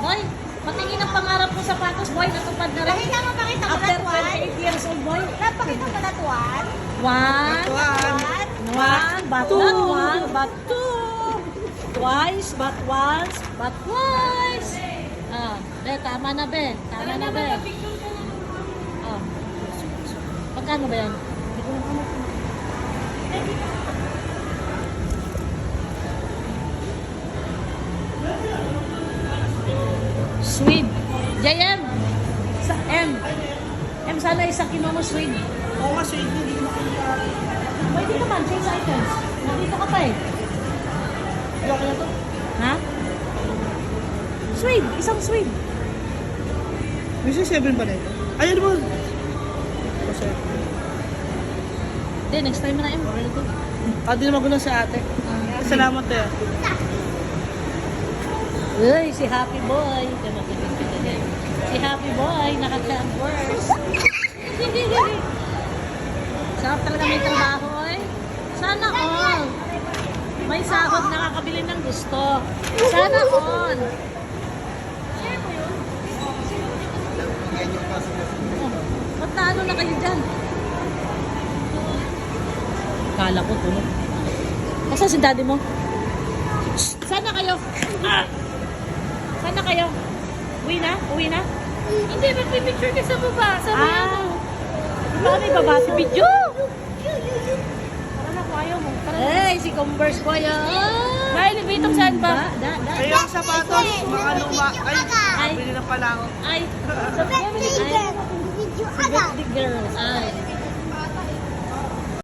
Boy. Patingin ang pangarap mo sa sapatos, boy. Natupad na rin. Pakita mo, pakita mo After na tuwan. 28 years old, boy. Pakita mo na tuwan. One, but two. Twice, but once, but twice. Ah, be, tama na, be. Tama na, be. Ah. Magkano ba yan? Hindi ko lang ano. Sweet. JM. Sa M. M, sana isang kilo mo sweet. Oo nga, sweet. Hindi ko makita. Pwede naman, change items. Nandito ka pa eh. Ayoko na to. Ha? Sweet. Isang sweet. May 7 pa na ito. Ayun mo. Kasi, Hindi, next time na M. Okay na to. di naman ko na sa ate. Salamat eh. Uy, si Happy Boy. Si Happy Boy, naka-converse. Sarap talaga may trabaho eh. Sana all. May sahod nakakabili ng gusto. Sana all. Ba't na ano na kayo dyan? Kala ko tulog. Kasi si daddy mo? Sana kayo? Sana kayo? Uwi na? Uwi na? Hindi, magpipicture ka sa baba. Sa baba. Baka may baba si video. Tara na po, ayaw mo. Hey, si Converse ko yan. Dahil ibitong saan ba? Kaya ang sapatos, mga luma. Ay, Ay. bili na pala ako. Ay. Sa family. Ay. Si birthday girl. Ay.